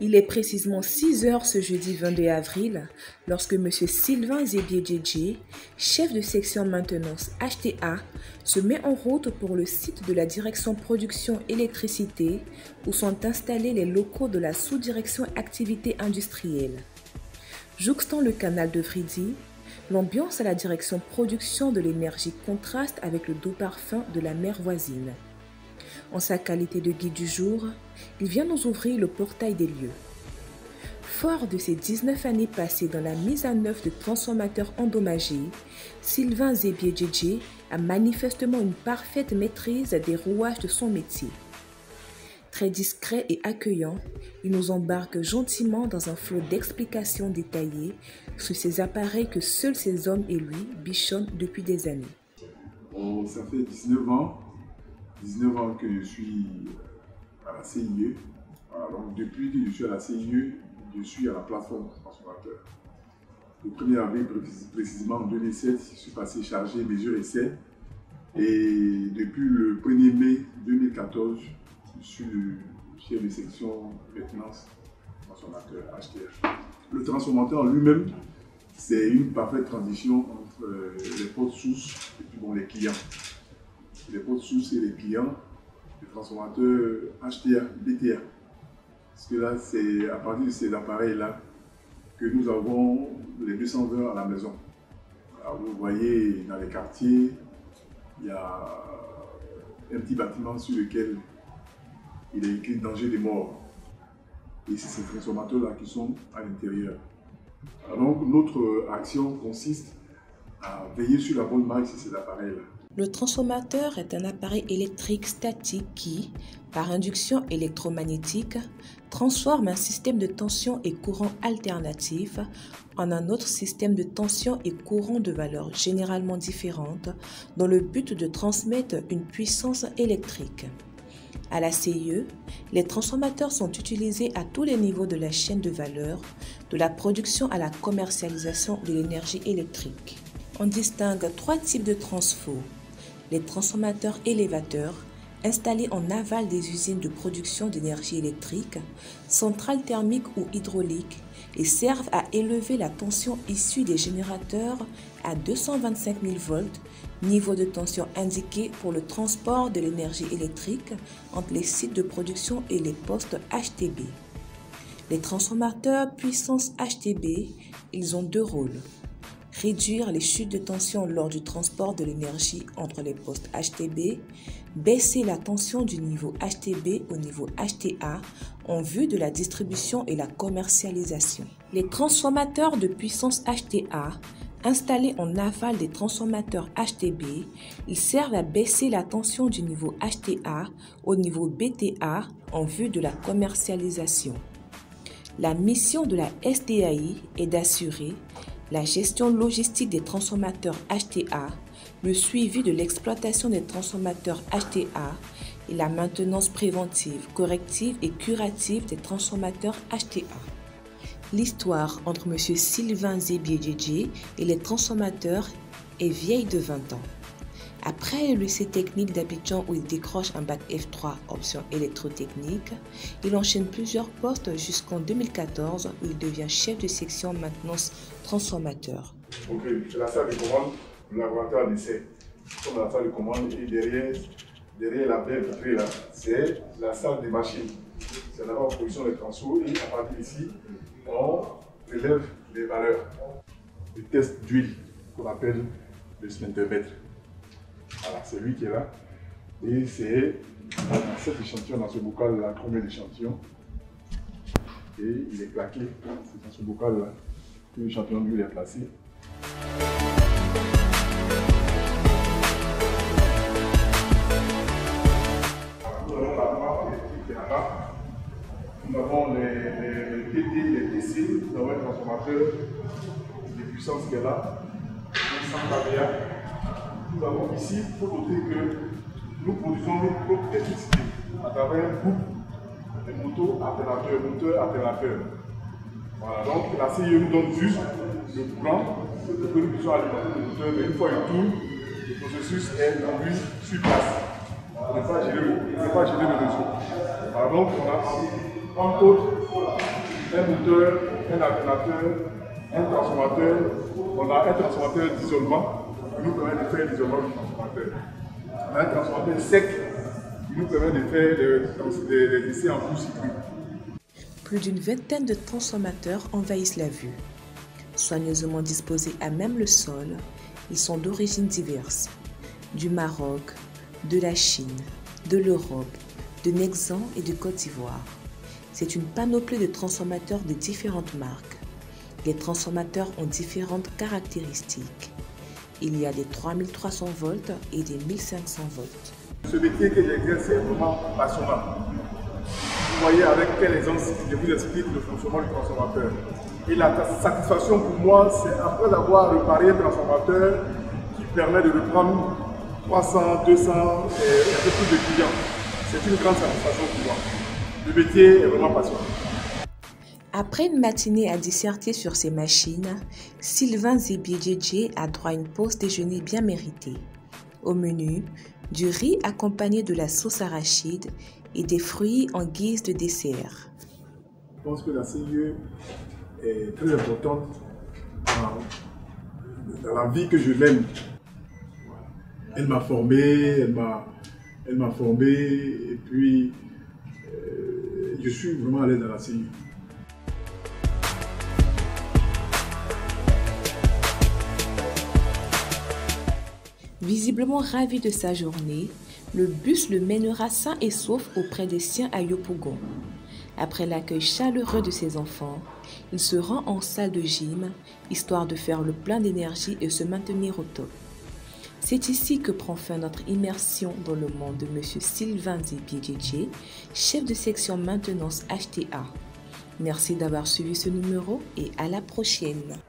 Il est précisément 6 heures ce jeudi 22 avril lorsque M. Sylvain Zébié-Djedje, chef de section maintenance HTA, se met en route pour le site de la direction production électricité où sont installés les locaux de la sous-direction activité industrielle. Jouxtant le canal de Vridi, l'ambiance à la direction production de l'énergie contraste avec le doux parfum de la mer voisine. En sa qualité de guide du jour, il vient nous ouvrir le portail des lieux. Fort de ses 19 années passées dans la mise à neuf de transformateurs endommagés, Sylvain Zébié-Djedje a manifestement une parfaite maîtrise des rouages de son métier. Très discret et accueillant, il nous embarque gentiment dans un flot d'explications détaillées sur ces appareils que seuls ces hommes et lui bichonnent depuis des années. Ça fait 19 ans que je suis à la CIE. Voilà, donc depuis que je suis à la CIE, je suis à la plateforme transformateur. Le 1er avril précisément en 2007, je suis passé chargé mesure essai. Et depuis le 1er mai 2014, je suis le chef de section maintenance transformateur HTR. Le transformateur en lui-même, c'est une parfaite transition entre les potes sources et puis les clients. Les potes sources et les clients, les transformateurs HTA, BTA. Parce que là, c'est à partir de ces appareils-là que nous avons les 200 heures à la maison. Alors, vous voyez, dans les quartiers, il y a un petit bâtiment sur lequel il est écrit danger de mort. Et c'est ces transformateurs-là qui sont à l'intérieur. Donc, notre action consiste à veiller sur la bonne marche de ces appareils-là. Le transformateur est un appareil électrique statique qui, par induction électromagnétique, transforme un système de tension et courant alternatif en un autre système de tension et courant de valeurs généralement différentes dans le but de transmettre une puissance électrique. À la CIE, les transformateurs sont utilisés à tous les niveaux de la chaîne de valeur, de la production à la commercialisation de l'énergie électrique. On distingue 3 types de transfo. Les transformateurs élévateurs, installés en aval des usines de production d'énergie électrique, centrales thermiques ou hydrauliques, et servent à élever la tension issue des générateurs à 225 000 volts, niveau de tension indiqué pour le transport de l'énergie électrique entre les sites de production et les postes HTB. Les transformateurs puissance HTB, ils ont 2 rôles. Réduire les chutes de tension lors du transport de l'énergie entre les postes HTB, baisser la tension du niveau HTB au niveau HTA en vue de la distribution et la commercialisation. Les transformateurs de puissance HTA, installés en aval des transformateurs HTB, ils servent à baisser la tension du niveau HTA au niveau BTA en vue de la commercialisation. La mission de la SDAI est d'assurer la gestion logistique des transformateurs HTA, le suivi de l'exploitation des transformateurs HTA et la maintenance préventive, corrective et curative des transformateurs HTA. L'histoire entre M. Sylvain Zébié-Djedje et les transformateurs est vieille de 20 ans. Après le lycée technique d'Abidjan où il décroche un bac F3 option électrotechnique, il enchaîne plusieurs postes jusqu'en 2014 où il devient chef de section maintenance transformateur. Ok, c'est la salle de commande, le laboratoire d'essai. Comme la salle de commande et derrière la belle vitrée là, c'est la salle des machines. C'est là-bas en position des transfos et à partir d'ici, on relève les valeurs. Le test d'huile qu'on appelle le spectromètre. Voilà, c'est lui qui est là. Et c'est cet échantillon dans ce bocal-là, combien d'échantillons. Et il est plaqué, c'est dans ce bocal-là que l'échantillon d'huile est placé. Nous avons les PT, les TC, nous avons un transformateur de puissance qui est là, 100 kVA. Nous avons ici, il faut noter que nous produisons notre propre électricité à travers un groupe de moteurs alternateurs. Voilà, donc la CIE nous donne juste le courant pour que nous puissions alimenter le moteur, mais une fois il tourne, le processus est conduit sur place. On ne peut pas gérer le réseau. Voilà, donc on a entre autres un moteur, un alternateur, un transformateur. On a un transformateur d'isolement qui nous permet de faire l'isolement du transformateur. On a un transformateur sec qui nous permet de faire des essais en tout cycle. Plus d'une vingtaine de transformateurs envahissent la vue. Soigneusement disposés à même le sol, ils sont d'origines diverses. Du Maroc, de la Chine, de l'Europe, de Nexan et de Côte d'Ivoire. C'est une panoplie de transformateurs de différentes marques. Les transformateurs ont différentes caractéristiques. Il y a des 3300 volts et des 1500 volts. Ce métier que j'exerce est vraiment passionnant. Vous voyez avec quel exemple je vous explique le fonctionnement du transformateur. Et la satisfaction pour moi, c'est après avoir réparé un transformateur qui permet de reprendre 300, 200 et un peu plus de clients. C'est une grande satisfaction pour moi. Le métier est vraiment passionnant. Après une matinée à disserter sur ces machines, Sylvain Zébié-Djedje a droit à une pause déjeuner bien méritée. Au menu, du riz accompagné de la sauce arachide et des fruits en guise de dessert. Je pense que la CIE est très importante dans la vie que je mène. Elle m'a formé, et puis je suis vraiment à l'aise dans la CIE. Visiblement ravi de sa journée, le bus le mènera sain et sauf auprès des siens à Yopougon. Après l'accueil chaleureux de ses enfants, il se rend en salle de gym, histoire de faire le plein d'énergie et se maintenir au top. C'est ici que prend fin notre immersion dans le monde de M. Sylvain Zébié-Djedje, chef de section maintenance HTA. Merci d'avoir suivi ce numéro et à la prochaine.